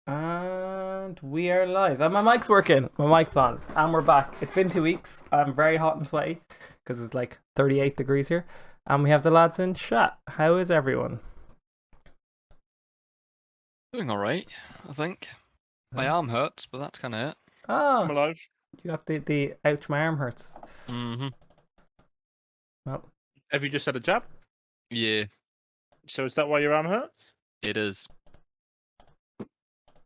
And we are live. And my mic's working. My mic's on. And we're back. It's been 2 weeks. I'm very hot and sweaty because it's like 38 degrees here. And we have the lads in chat. How is everyone? Doing alright, I think. My arm hurts, but that's kind of it. I'm Oh, alive. you got the ouch, my arm hurts. Mm-hmm. Well, Have you just had a jab? Yeah, So is that why your arm hurts? it is.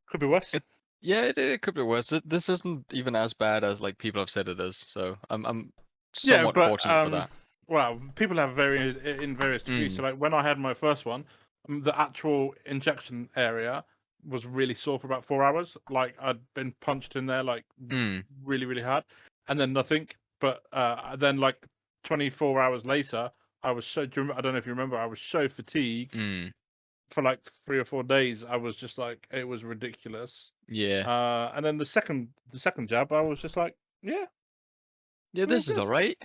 Could be worse. It could be worse. This isn't even as bad as like people have said it is, so I'm Yeah, somewhat but fortunate for that. well, people have in various degrees. So like when I had my first one, the actual injection area was really sore for about 4 hours. Like I'd been punched in there like Mm. really, really hard, and then nothing. But then like 24 hours later, I was so. I don't know if you remember. I was so fatigued Mm. for like 3 or 4 days. I was just like, it was ridiculous. Yeah. And then the second jab, I was just like, yeah, Yeah, we're all this is good. alright.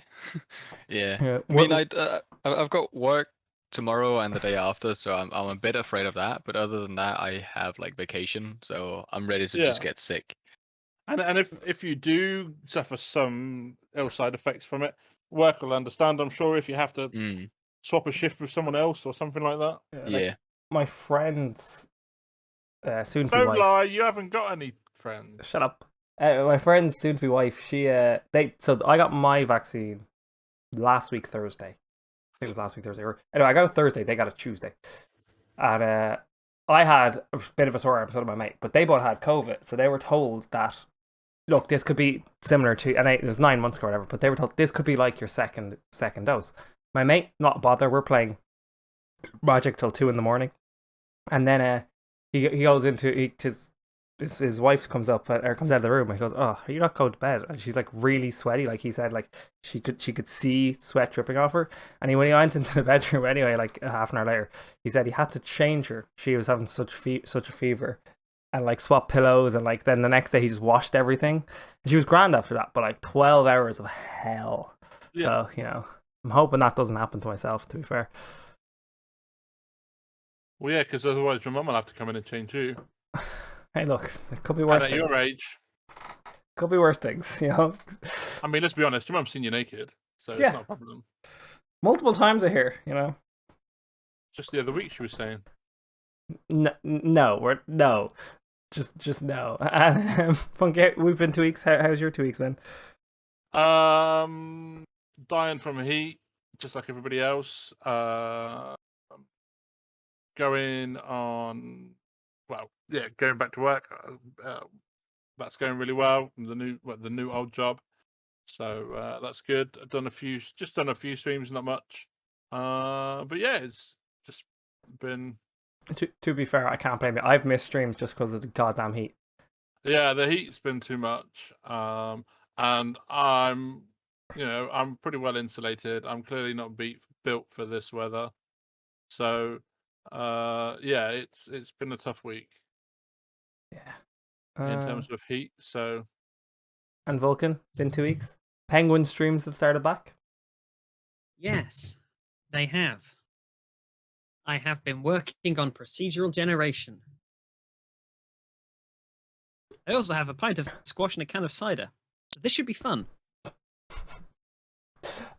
Yeah. yeah. I mean, I've got work tomorrow and the day after, so I'm a bit afraid of that. But other than that, I have like vacation, so I'm ready to just Yeah. get sick. And if you do suffer some ill side effects from it, work will understand. I'm sure if you have to Mm. swap a shift with someone else or something like that. Like Yeah. my friend's soon-to-be Don't wife. lie, you haven't got any friends. Shut up. My friend's soon-to-be wife. So I got my vaccine last week Thursday. I think it was last week Thursday. Anyway, I got it Thursday. They got it Tuesday, and I had a bit of a sore arm, so did my mate. But they both had COVID, so they were told that look, this could be similar to, and it was 9 months ago or whatever. But they were told this could be like your second dose. My mate, not bother. We're playing Magic till 2 in the morning, and then he goes into his wife comes up or comes out of the room and he goes, "Oh, are you not going to bed?" And she's like really sweaty, like he said, like she could see sweat dripping off her. And when he went into the bedroom anyway, like a half an hour later, he said he had to change her. She was having such a fever, and like swap pillows, and like then the next day he just washed everything. And she was grand after that, but like 12 hours of hell. Yeah. So I'm hoping that doesn't happen to myself. To be fair. Well, yeah, because otherwise your mum will have to come in and change you. Hey, look, there could be And worse at things. your age, Could be worse things, I mean, let's be honest, your mum's seen you naked, so Yeah. it's not a problem. Multiple times I hear. Just the other week she was saying. No, just no. Funky, we've been 2 weeks. How's your 2 weeks been? Dying from heat, just like everybody else. Going on, going back to work. That's going really well. The new old job, so that's good. I've done just done a few streams, not much. But yeah, it's just been. To be fair, I can't blame you. I've missed streams just because of the goddamn heat. Yeah, the heat's been too much. And I'm pretty well insulated. I'm clearly not built for this weather. So, yeah, it's been a tough week Yeah. in terms of heat. So, And Vulcan, been 2 weeks. Penguin streams have started back. Yes, they have. I have been working on procedural generation. I also have a pint of squash and a can of cider. So this should be fun.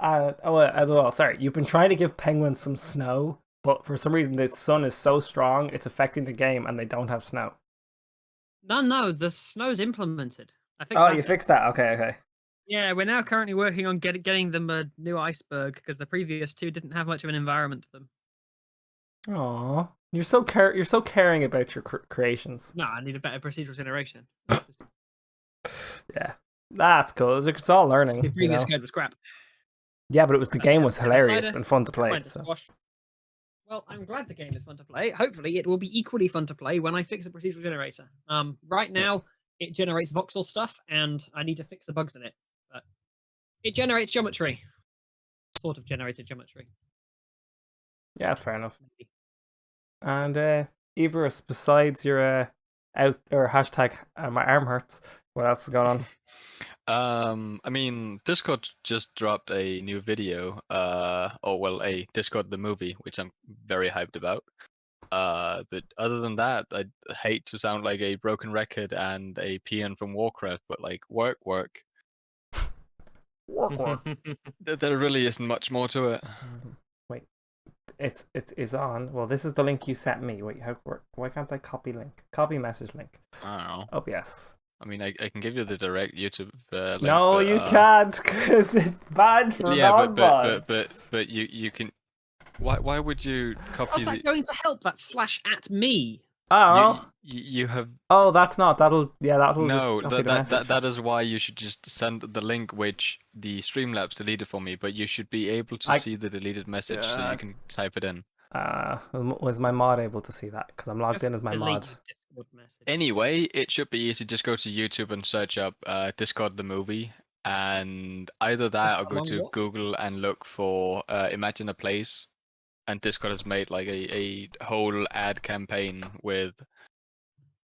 Sorry, you've been trying to give penguins some snow, but for some reason the sun is so strong it's affecting the game, and they don't have snow. No, the snow's implemented. I fixed Oh, that you bit. fixed that. Okay. Yeah, we're now currently working on getting them a new iceberg because the previous two didn't have much of an environment to them. Aw, you're so caring about your creations. No, I need a better procedural generation. Yeah, that's cool. It's all learning. The previous code was crap. Yeah, but the game was hilarious cider, and fun to play. pint of squash. Well, I'm glad the game is fun to play. Hopefully, it will be equally fun to play when I fix the procedural generator. Right now, it generates voxel stuff, and I need to fix the bugs in it. But it generates geometry. Sort of generated geometry. Yeah, that's fair enough. And Iberus, besides your out or hashtag my arm hurts, what else is going on? I mean, Discord just dropped a new video. A Discord the movie, which I'm very hyped about. But other than that, I hate to sound like a broken record and a peon from Warcraft, but like work. Work. There really isn't much more to it. Wait, it is on. Well, this is the link you sent me. Wait, why can't I copy link? Copy message link. I don't know. OBS. I mean, I can give you the direct YouTube link. No, but, you can't, because it's bad for yeah, non-bots. but you can. Why would you copy How's that going to help? That /@me. Oh, you have oh, that's not. That'll no. just copy the message. That is why you should just send the link which the Streamlabs deleted for me. But you should be able to see the deleted message, so you can type it in. Was my mod able to see that? Because I'm logged in as my mod. Discord message. Anyway, it should be easy. Just go to YouTube and search up Discord the movie, and either that or go to Google and look for Imagine a Place. And Discord has made like a whole ad campaign with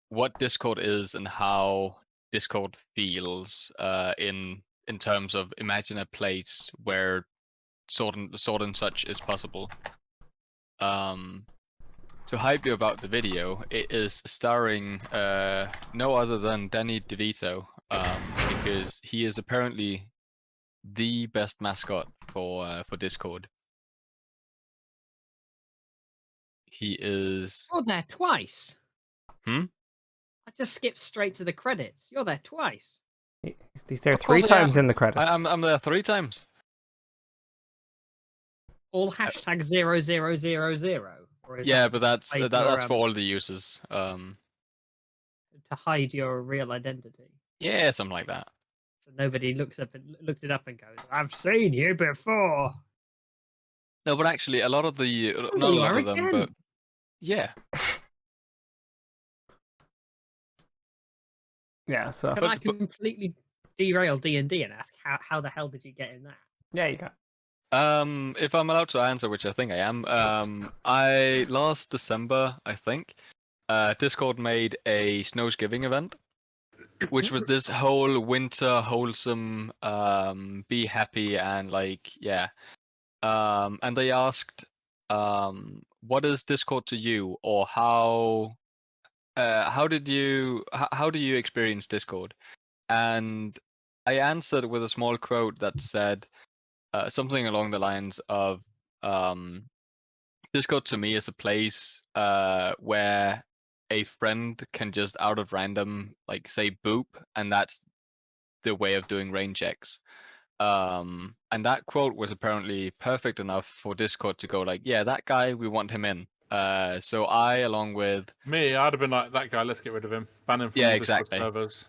what Discord is and how Discord feels in terms of imagine a place where sort and such is possible. To hype you about the video, it is starring no other than Danny DeVito, because he is apparently the best mascot for Discord. He is. You're there twice. Hmm? I just skipped straight to the credits. You're there twice. He's there Of 3 course I times am. in the credits. I'm there 3 times. All #0000. Or is Yeah, that but that's hide that's your, for all the users. to hide your real identity. Yeah, something like that. So nobody looks it up and goes, "I've seen you before." No, but actually, a lot of the There not a you lot are of them, again. but yeah. Yeah, so Can I completely derail D&D and ask how the hell did you get in that? yeah, you can. If I'm allowed to answer, which I think I am, I last December, I think, Discord made a Snowsgiving event, which was this whole winter wholesome, be happy and like yeah, and they asked, what is Discord to you, or how do you experience Discord? And I answered with a small quote that said something along the lines of, Discord to me is a place where a friend can just out of random like say boop, and that's the way of doing rain checks. And that quote was apparently perfect enough for Discord to go like, yeah, that guy, we want him in. So I, along with Me, I'd have been like, that guy, let's get rid of him. Ban him from yeah, the exactly. Discord servers.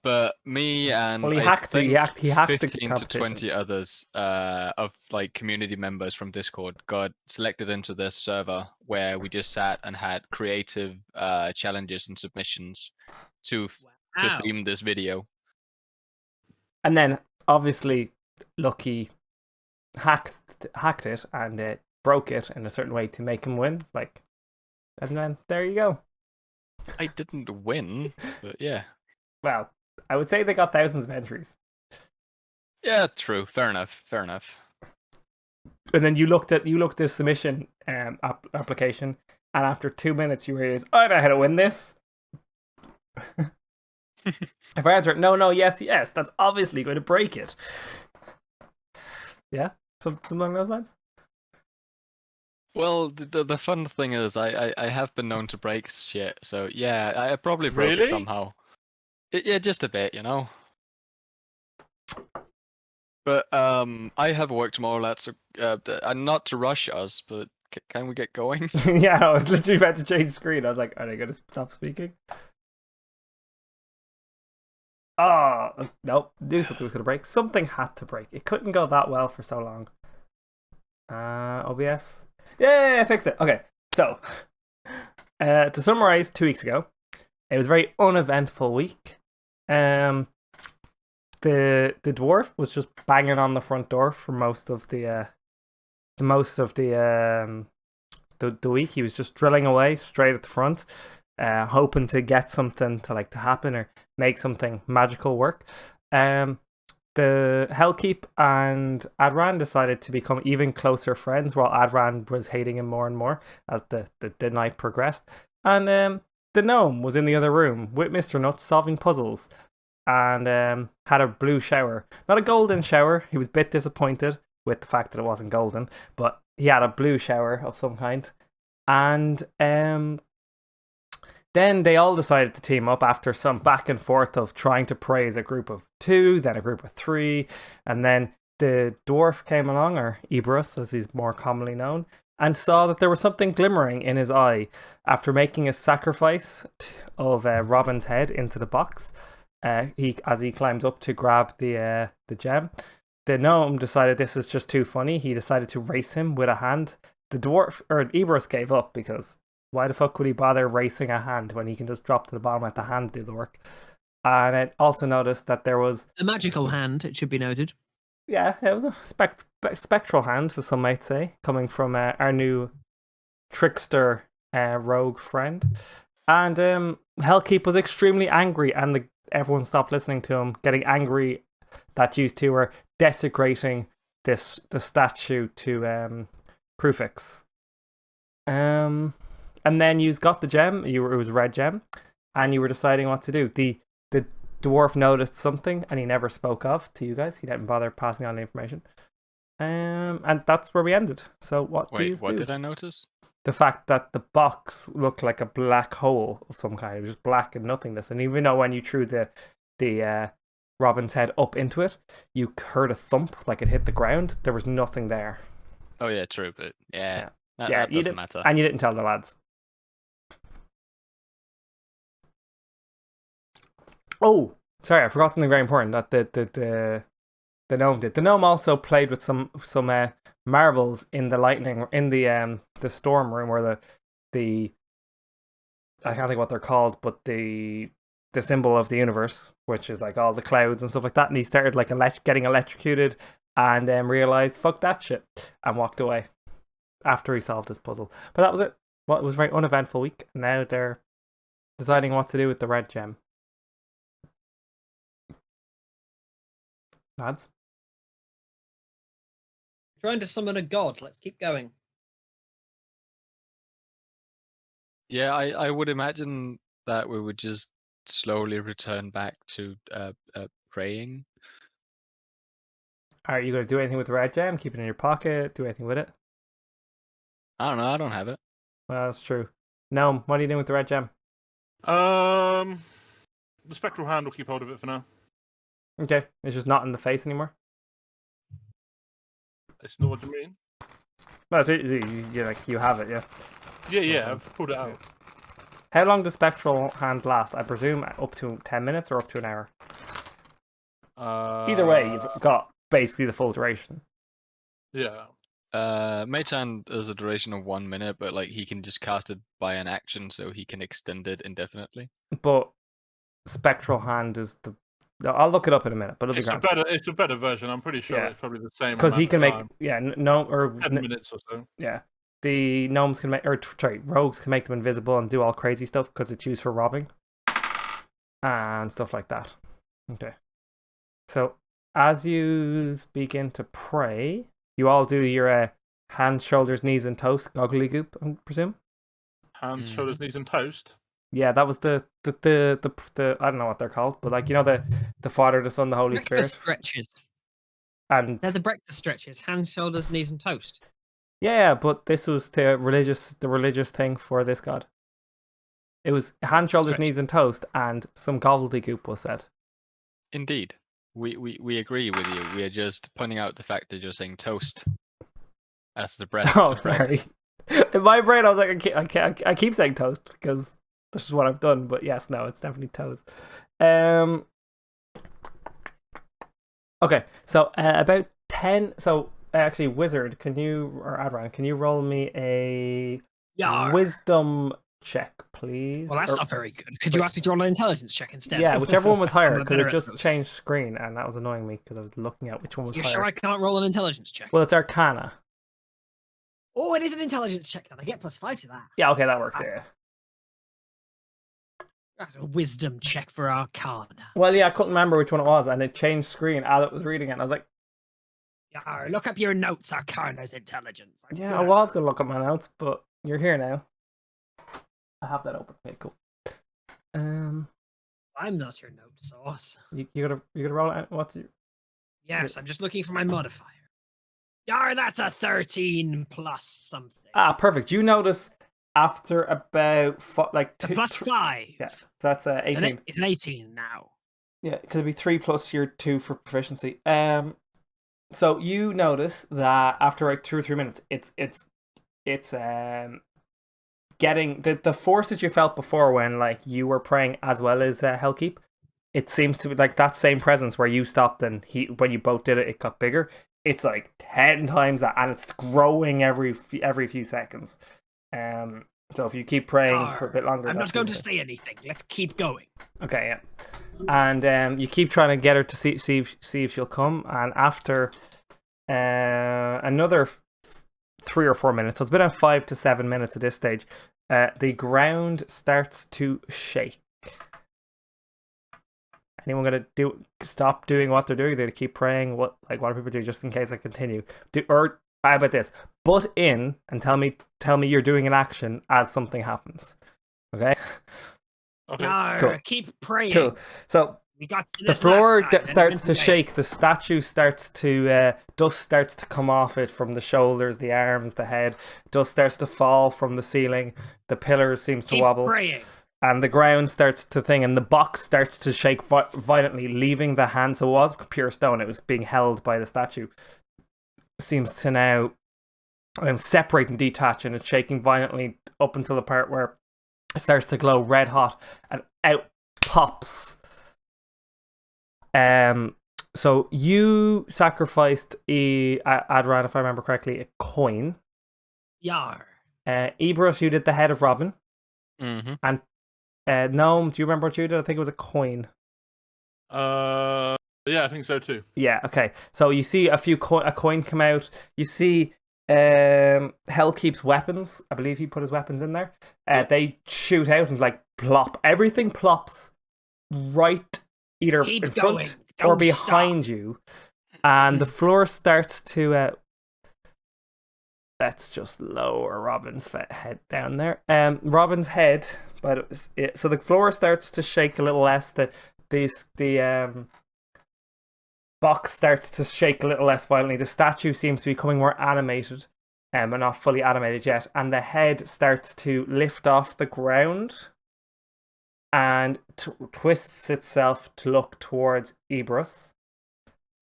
But me and Well, he I hacked think he hacked the 15 to competition. 20 others of like community members from Discord got selected into this server where we just sat and had creative challenges and submissions to Wow. theme this video. And then obviously Lucky hacked it and broke it in a certain way to make him win. Like, and then there you go. I didn't win, but yeah. Well, I would say they got thousands of entries. Yeah, true. Fair enough. And then you looked at the submission application, and after 2 minutes you realized, I know how to win this. If I answer no, yes, that's obviously going to break it. Yeah, something along those lines. Well, the fun thing is, I have been known to break shit, so yeah, I probably broke it Really? somehow. Yeah, just a bit, you know. But I have work tomorrow, lads. So, not to rush us, but can we get going? Yeah, I was literally about to change screen. I was like, are they going to stop speaking? Oh, nope. Knew something was going to break. Something had to break. It couldn't go that well for so long. OBS. Yeah, I fixed it. Okay, so to summarize, 2 weeks ago, it was a very uneventful week. The dwarf was just banging on the front door for most of the week. He was just drilling away straight at the front, hoping to get something to happen or make something magical work. the Hellkeep and Adran decided to become even closer friends, while Adran was hating him more and more as the night progressed. And the gnome was in the other room with Mr. Nuts solving puzzles, and had a blue shower. Not a golden shower. He was a bit disappointed with the fact that it wasn't golden, but he had a blue shower of some kind. And then they all decided to team up after some back and forth of trying to pray as a group of 2, then a group of 3, and then the dwarf came along, or Eberus as he's more commonly known, and saw that there was something glimmering in his eye after making a sacrifice of Robin's head into the box. As he climbed up to grab the gem, the gnome decided this is just too funny. He decided to race him with a hand. The dwarf, or Eberus, gave up because why the fuck would he bother racing a hand when he can just drop to the bottom and let the hand do the work? And I also noticed that there was a magical hand, it should be noted. Yeah, it was a spectral hand, as some might say, coming from our new trickster rogue friend. And Hellkeep was extremely angry, and everyone stopped listening to him, getting angry that you two were desecrating the statue to Krufix. And then you got the gem. It was a red gem, and you were deciding what to do. The dwarf noticed something, and he never spoke of to you guys. He didn't bother passing on the information. And that's where we ended. So what do you do? What did I notice? The fact that the box looked like a black hole of some kind. It was just black and nothingness. And even though when you threw the Robin's head up into it, you heard a thump like it hit the ground. There was nothing there. Oh yeah, true. But that you doesn't matter. And you didn't tell the lads. Oh, sorry, I forgot something very important that the gnome did. The gnome also played with some marbles in the storm room, where the I can't think what they're called, but the symbol of the universe, which is like all the clouds and stuff like that. And he started like getting electrocuted, and realized fuck that shit, and walked away after he solved this puzzle. But that was it. Well, it was a very uneventful week. Now they're deciding what to do with the red gem. Lads? Trying to summon a god. Let's keep going. Yeah, I would imagine that we would just slowly return back to praying. Are you going to do anything with the red gem? Keep it in your pocket? Do anything with it? I don't know. I don't have it. Well, that's true. Gnome, what are you doing with the red gem? The spectral hand will keep hold of it for now. Okay, it's just not in the face anymore. It's not what you mean. Well, you have it, yeah. Yeah, I've pulled it out. How long does spectral hand last? I presume up to 10 minutes or up to an hour. Either way, you've got basically the full duration. Yeah. Mage Hand is a duration of 1 minute, but like he can just cast it by an action, so he can extend it indefinitely. But spectral hand is the. I'll look it up in a minute, but it'll be grand. It's a better version. I'm pretty sure it's probably the same. Because he can make 10 minutes or so. Yeah, the gnomes can make, or sorry, rogues can make them invisible and do all crazy stuff because it's used for robbing and stuff like that. Okay, so as you begin to pray, you all do your hands, shoulders, knees, and toast goggly goop, I presume. Hands, shoulders, knees, and toast. Yeah, that was the I don't know what they're called, but like, you know, the Father, the Son, the Holy Spirit. Stretches. And they're the breakfast stretches: hands, shoulders, knees, and toast. Yeah, but this was the religious thing for this god. It was hands, shoulders, knees, and toast, and some gobbledygook was said. Indeed, we agree with you. We are just pointing out the fact that you're saying toast as the bread. Oh, sorry. In my brain, I was like, I keep saying toast because this is what I've done. But yes, no, it's definitely toast. Okay, so about 10. So actually, Wizard, or Adran, can you roll me a wisdom check, please? Well, that's not very good. Could you ask me to roll an intelligence check instead? Yeah, whichever one was higher, because it just changed screen, and that was annoying me because I was looking at which one was higher. You're sure I can't roll an intelligence check? Well, it's Arcana. Oh, it is an intelligence check then. I get +5 to that. Yeah, okay, that works. Yeah. That's a wisdom check for Arcana. Well, yeah, I couldn't remember which one it was, and it changed screen as it was reading it. And I was like, Yar, look up your notes, Arcana's intelligence. I'm yeah, good I at was going to look at my notes, but you're here now. I have that open. Okay, cool. I'm not your note source. You gotta roll it. What's your... Yes, I'm just looking for my modifier. Yar, that's a 13 plus something. Perfect. You notice after about It's a plus 5. Yeah, so that's 18. It's an 18 now. Yeah, because it'd be 3 plus your 2 for proficiency. So you notice that after like 2 or 3 minutes, it's getting the force that you felt before when like you were praying as well as Hellkeep. It seems to be like that same presence where you stopped and when you both did it, it got bigger. It's like 10 times that, and it's growing every few seconds. So if you keep praying for a bit longer, I'm not going to say anything. Let's keep going. Okay, yeah. And you keep trying to get her to see if she'll come, and after another 3 or 4 minutes, so it's been about 5 to 7 minutes at this stage, the ground starts to shake. Anyone gonna stop doing what they're doing? They're gonna keep praying. What are people doing? Just in case I continue. Or how about this? Butt in and tell me you're doing an action as something happens. Okay. Okay. Yar, Cool. keep praying. Cool. So We got to the this floor last time, starts to shake. The statue starts to dust starts to come off it from the shoulders, the arms, the head. Dust starts to fall from the ceiling. The pillars seems to Keep wobble. praying. And the ground starts to thing, and the box starts to shake violently, leaving the hand. So it was pure stone. It was being held by the statue. Seems to now separate and detach, and it's shaking violently up until the part where it starts to glow red hot, and out pops. So you sacrificed Adran, if I remember correctly, a coin. Yar. Ebrus, you did the head of Robin. Mm-hmm. And Gnome, do you remember what you did? I think it was a coin. Yeah, I think so too. Yeah, okay. So you see a coin come out. You see Hellkeep's weapons. I believe he put his weapons in there. They shoot out and like plop. Everything plops right either Keep in going. front or Don't behind you. And the floor starts to... let's just lower Robin's head down there. Robin's head... so the floor starts to shake a little less. The box starts to shake a little less violently. The statue seems to be becoming more animated, but not fully animated yet. And the head starts to lift off the ground and twists itself to look towards Ebrus,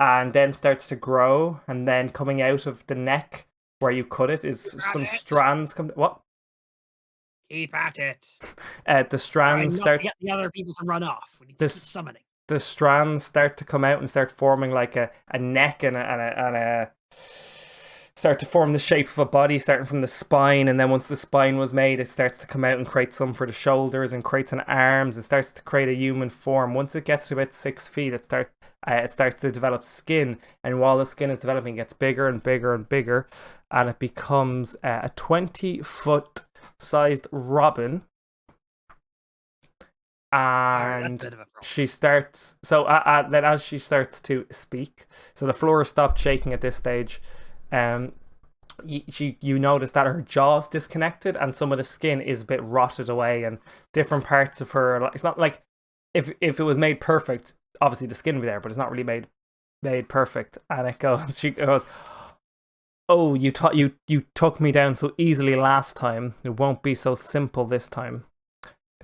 and then starts to grow. And then coming out of the neck where you cut it is some strands come. What? Keep at it. The strands Not to get the other people to run off. We need to keep summoning. The strands start to come out and start forming like a neck and start to form the shape of a body, starting from the spine. And then once the spine was made, it starts to come out and create some for the shoulders and creates an arms. It starts to create a human form. Once it gets to about 6 feet, it starts to develop skin. And while the skin is developing, it gets bigger and bigger and bigger, and it becomes a 20-foot sized Robin. And she starts, so then as she starts to speak, so the floor stopped shaking at this stage. You notice that her jaw's disconnected and some of the skin is a bit rotted away, and different parts of her, it's not like if it was made perfect, obviously the skin would be there, but it's not really made perfect. And she goes, "Oh, you took me down so easily last time. It won't be so simple this time.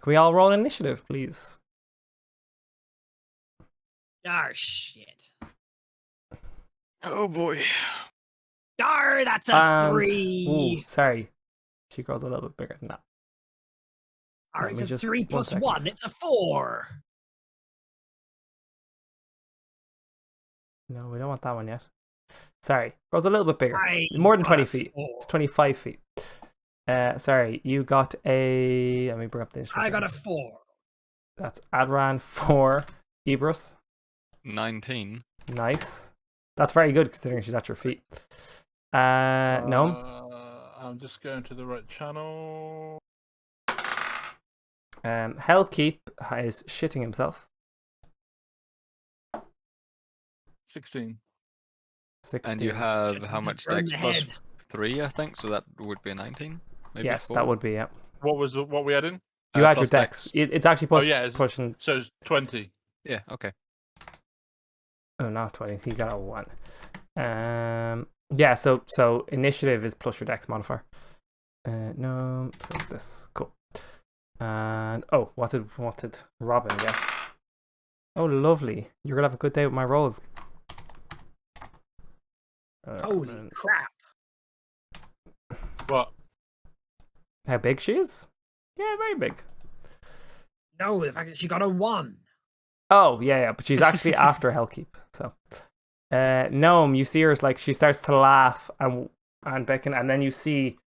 Can we all roll initiative, please?" Ah, shit. Oh boy. Dar, that's a 3. Ooh, sorry. She grows a little bit bigger than that. Alright, Let me it's a just- 3 one plus second. 1. It's a 4. No, we don't want that one yet. Sorry. Grows a little bit bigger. I More than got 20 a feet. 4. It's 25 feet. Sorry, you got a... Let me bring up the initiative. I got a 4. That's Adran 4. Ebrus. 19. Nice. That's very good considering she's at your feet. Gnome. I'm just going to the right channel. Hellkeep is shitting himself. 16. 16. And you have Should how have much thrown dex? the Plus head. 3, I think. So that would be a 19. Maybe Yes, 4. that would be, yeah. What we had in? You add your Plus dex. It's actually Oh yeah, pushing. so it's 20. Yeah. Okay. Oh, not 20. He got a 1. Yeah, so initiative is plus your dex modifier. No, so this. Cool. And oh, what did Robin get? Oh, lovely. You're gonna have a good day with my rolls. Holy crap! What? How big she is? Yeah, very big. No, the fact that she got a 1. Oh, yeah, but she's actually after Hellkeep. So, Gnome, you see her like she starts to laugh and beckon, and then you see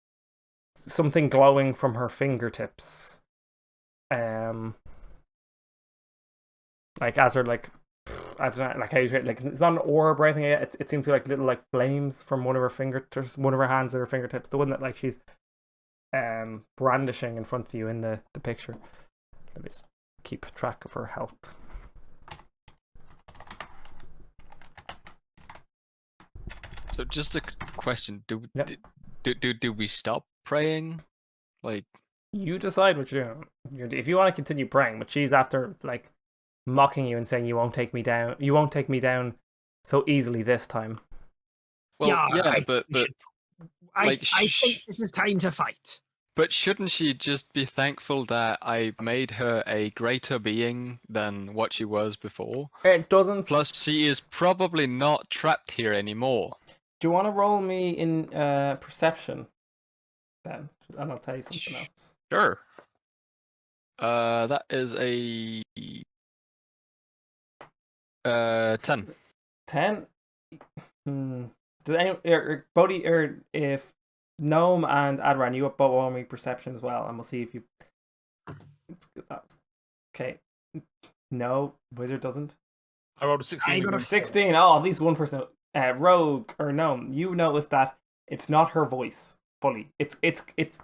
something glowing from her fingertips. Like as her like, I don't know, like how you like it's not an orb or anything. It seems to be like little like flames from one of her fingertips, one of her hands or her fingertips. The one that like she's brandishing in front of you in the picture. Let me just keep track of her health. So just a question: Yep. do we stop praying? Like, you decide what you're doing. If you want to continue praying, but she's after like mocking you and saying you won't take me down. You won't take me down so easily this time. well, Yeah, but I like, think this is time to fight. but shouldn't she just be thankful that I made her a greater being than what she was before? It doesn't. Plus, she is probably not trapped here anymore. Do you want to roll me in perception then, and I'll tell you something else. Sure. That is a 10. 10. Does anyone, Bodhi, or if Gnome and Adran, you both roll me perception as well, and we'll see if you. Okay. No, Wizard doesn't. I rolled a 16. I got a again. 16. Oh, at least one person. Rogue or Gnome, you notice that it's not her voice fully. It's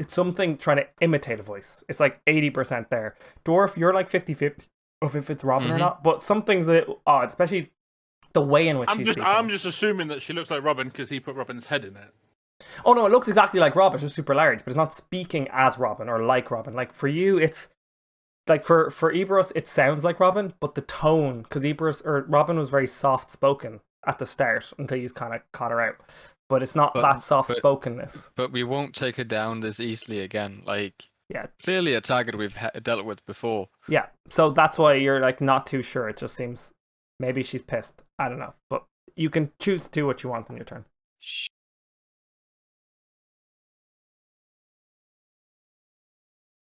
something trying to imitate a voice. It's like 80% there. Dwarf, you're like 50-50 of if it's Robin or not, but something's odd, especially the way in which she's speaking. I'm just assuming that she looks like Robin because he put Robin's head in it. Oh no, it looks exactly like Robin, it's just super large, but it's not speaking as Robin or like Robin. Like for you, it's like for Eberus, it sounds like Robin, but the tone, because Robin was very soft spoken at the start until you kind of caught her out. But it's not that soft spokenness. But we won't take her down this easily again. Like, yeah, clearly a target we've dealt with before. Yeah, so that's why you're like not too sure. It just seems maybe she's pissed. I don't know, but you can choose to do what you want on your turn.